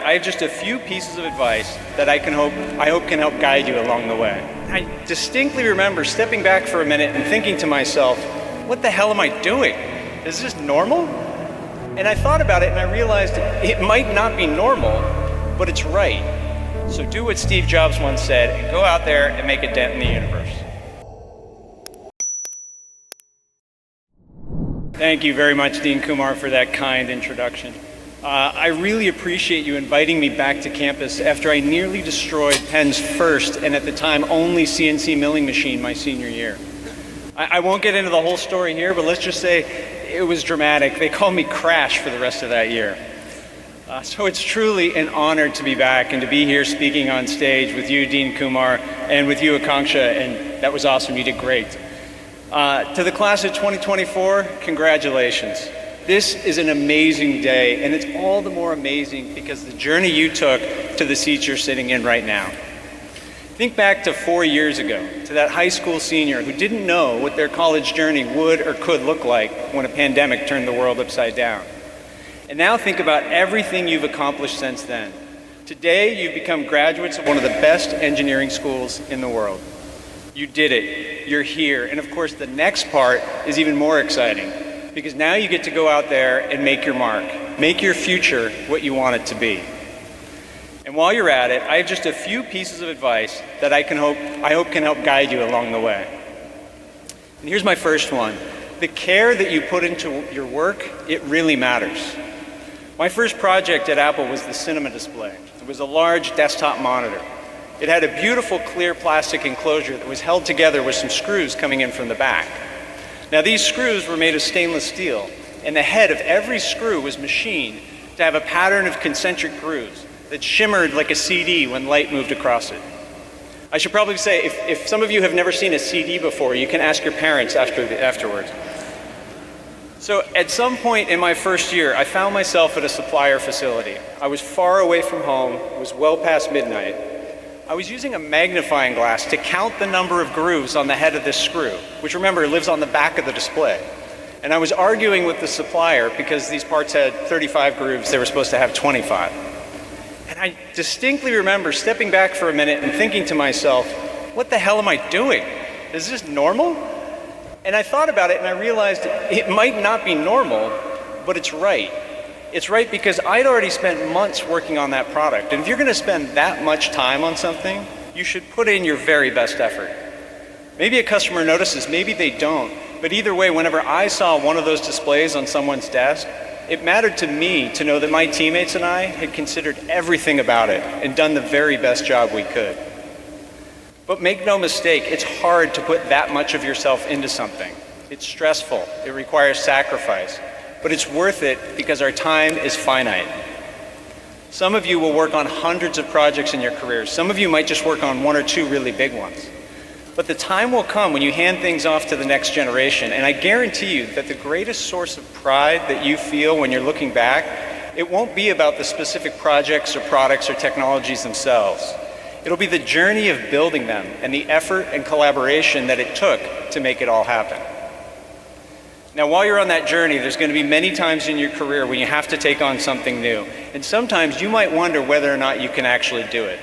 I have just a few pieces of advice that I hope can help guide you along the way. I distinctly remember stepping back for a minute and thinking to myself, what the hell am I doing? Is this normal? And I thought about it and I realized it might not be normal, but it's right. So do what Steve Jobs once said and go out there and make a dent in the universe. Thank you very much, Dean Kumar, for that kind introduction. I really appreciate you inviting me back to campus after I nearly destroyed Penn's first and at the time only CNC milling machine my senior year. I won't get into the whole story here, but let's just say it was dramatic. They called me Crash for the rest of that year. So it's truly an honor to be back and to be here speaking on stage with you, Dean Kumar, and with you, Akanksha, and that was awesome. You did great. To the class of 2024, congratulations. This is an amazing day, and it's all the more amazing because the journey you took to the seat you're sitting in right now. Think back to 4 years ago, to that high school senior who didn't know what their college journey would or could look like when a pandemic turned the world upside down. And now think about everything you've accomplished since then. Today, you've become graduates of one of the best engineering schools in the world. You did it, you're here, and of course the next part is even more exciting. Because now you get to go out there and make your mark. Make your future what you want it to be. And while you're at it, I have just a few pieces of advice that I hope can help guide you along the way. And here's my first one. The care that you put into your work, it really matters. My first project at Apple was the cinema display. It was a large desktop monitor. It had a beautiful clear plastic enclosure that was held together with some screws coming in from the back. Now these screws were made of stainless steel, and the head of every screw was machined to have a pattern of concentric grooves that shimmered like a CD when light moved across it. I should probably say, if some of you have never seen a CD before, you can ask your parents afterwards. So at some point in my first year, I found myself at a supplier facility. I was far away from home, it was well past midnight. I was using a magnifying glass to count the number of grooves on the head of this screw, which remember lives on the back of the display. And I was arguing with the supplier because these parts had 35 grooves, they were supposed to have 25. And I distinctly remember stepping back for a minute and thinking to myself, what the hell am I doing? Is this normal? And I thought about it and I realized it might not be normal, but it's right. It's right because I'd already spent months working on that product. And if you're going to spend that much time on something, you should put in your very best effort. Maybe a customer notices, maybe they don't. But either way, whenever I saw one of those displays on someone's desk, it mattered to me to know that my teammates and I had considered everything about it and done the very best job we could. But make no mistake, it's hard to put that much of yourself into something. It's stressful. It requires sacrifice. But it's worth it because our time is finite. Some of you will work on hundreds of projects in your careers. Some of you might just work on one or two really big ones. But the time will come when you hand things off to the next generation, and I guarantee you that the greatest source of pride that you feel when you're looking back, it won't be about the specific projects or products or technologies themselves. It'll be the journey of building them and the effort and collaboration that it took to make it all happen. Now, while you're on that journey, there's going to be many times in your career when you have to take on something new. And sometimes you might wonder whether or not you can actually do it.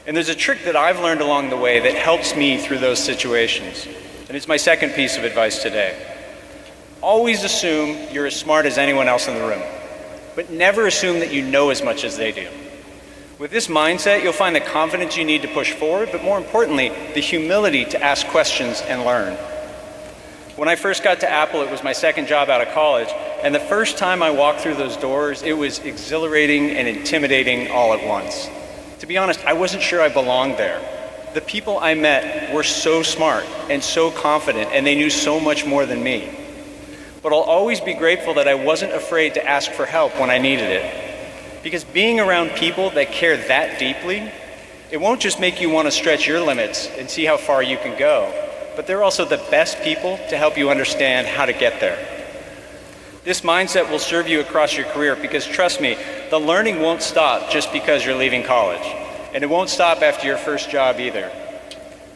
And there's a trick that I've learned along the way that helps me through those situations. And it's my second piece of advice today. Always assume you're as smart as anyone else in the room, but never assume that you know as much as they do. With this mindset, you'll find the confidence you need to push forward, but more importantly, the humility to ask questions and learn. When I first got to Apple, it was my second job out of college, and the first time I walked through those doors, it was exhilarating and intimidating all at once. To be honest, I wasn't sure I belonged there. The people I met were so smart and so confident, and they knew so much more than me. But I'll always be grateful that I wasn't afraid to ask for help when I needed it. Because being around people that care that deeply, it won't just make you want to stretch your limits and see how far you can go, but they're also the best people to help you understand how to get there. This mindset will serve you across your career because, trust me, the learning won't stop just because you're leaving college. And it won't stop after your first job either.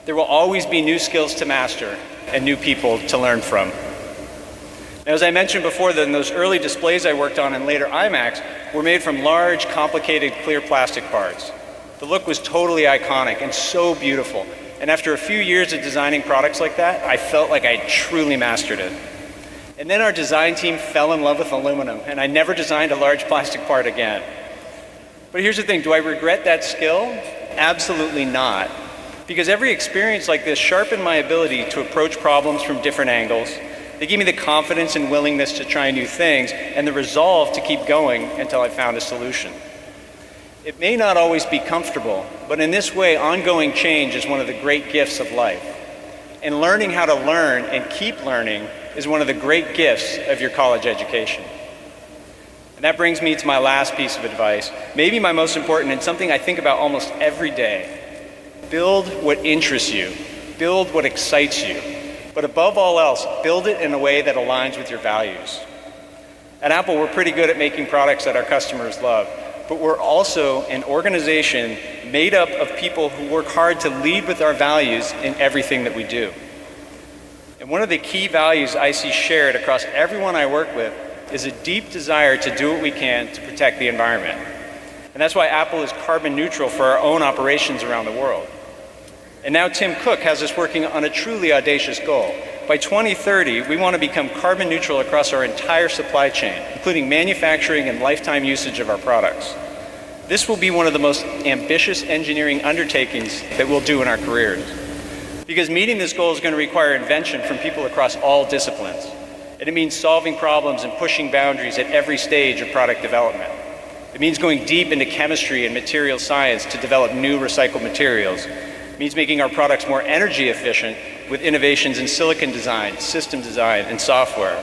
There will always be new skills to master and new people to learn from. Now, as I mentioned before, then those early displays I worked on and later iMacs were made from large, complicated, clear plastic parts. The look was totally iconic and so beautiful. And after a few years of designing products like that, I felt like I truly mastered it. And then our design team fell in love with aluminum, and I never designed a large plastic part again. But here's the thing, do I regret that skill? Absolutely not. Because every experience like this sharpened my ability to approach problems from different angles. They gave me the confidence and willingness to try new things and the resolve to keep going until I found a solution. It may not always be comfortable, but in this way, ongoing change is one of the great gifts of life. And learning how to learn and keep learning is one of the great gifts of your college education. And that brings me to my last piece of advice, maybe my most important and something I think about almost every day. Build what interests you. Build what excites you. But above all else, build it in a way that aligns with your values. At Apple, we're pretty good at making products that our customers love, but we're also an organization made up of people who work hard to lead with our values in everything that we do. And one of the key values I see shared across everyone I work with is a deep desire to do what we can to protect the environment. And that's why Apple is carbon neutral for our own operations around the world. And now Tim Cook has us working on a truly audacious goal. By 2030, we want to become carbon neutral across our entire supply chain, including manufacturing and lifetime usage of our products. This will be one of the most ambitious engineering undertakings that we'll do in our careers. Because meeting this goal is going to require invention from people across all disciplines. And it means solving problems and pushing boundaries at every stage of product development. It means going deep into chemistry and material science to develop new recycled materials. It means making our products more energy efficient with innovations in silicon design, system design, and software.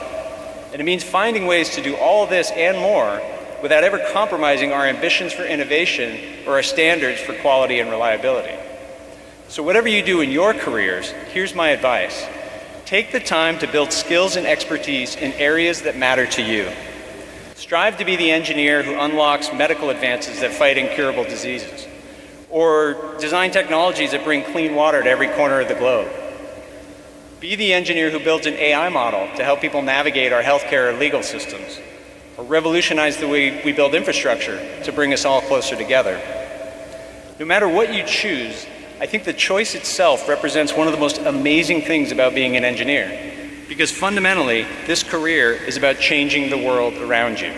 And it means finding ways to do all of this and more without ever compromising our ambitions for innovation or our standards for quality and reliability. So whatever you do in your careers, here's my advice. Take the time to build skills and expertise in areas that matter to you. Strive to be the engineer who unlocks medical advances that fight incurable diseases, or design technologies that bring clean water to every corner of the globe. Be the engineer who builds an AI model to help people navigate our healthcare or legal systems, or revolutionize the way we build infrastructure to bring us all closer together. No matter what you choose, I think the choice itself represents one of the most amazing things about being an engineer, because fundamentally, this career is about changing the world around you.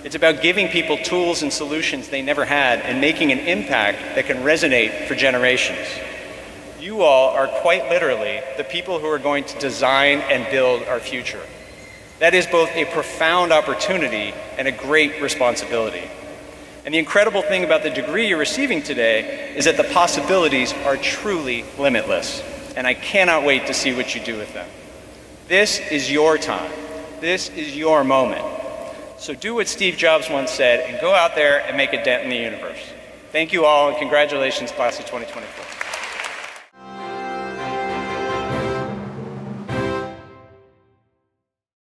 It's about giving people tools and solutions they never had and making an impact that can resonate for generations. You all are quite literally the people who are going to design and build our future. That is both a profound opportunity and a great responsibility. And the incredible thing about the degree you're receiving today is that the possibilities are truly limitless. And I cannot wait to see what you do with them. This is your time. This is your moment. So do what Steve Jobs once said and go out there and make a dent in the universe. Thank you all, and congratulations, class of 2024.